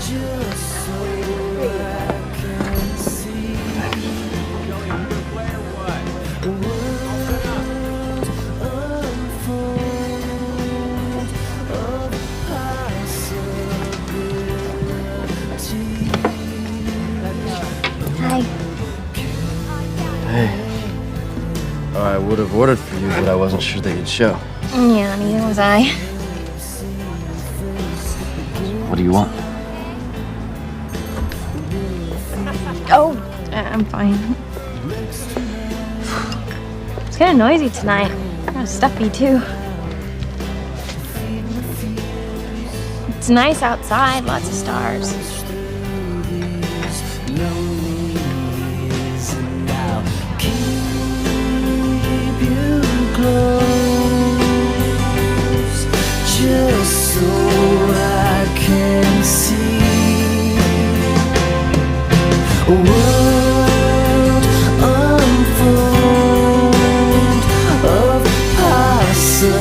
Hi. Hey. I would have ordered for you, but I wasn't sure that you'd show. Yeah, neither was I. What do you want? Oh, I'm fine. It's kind of noisy tonight. Kind of stuffy, too. It's nice outside, lots of stars. Just so I can see a world unfold of possibility.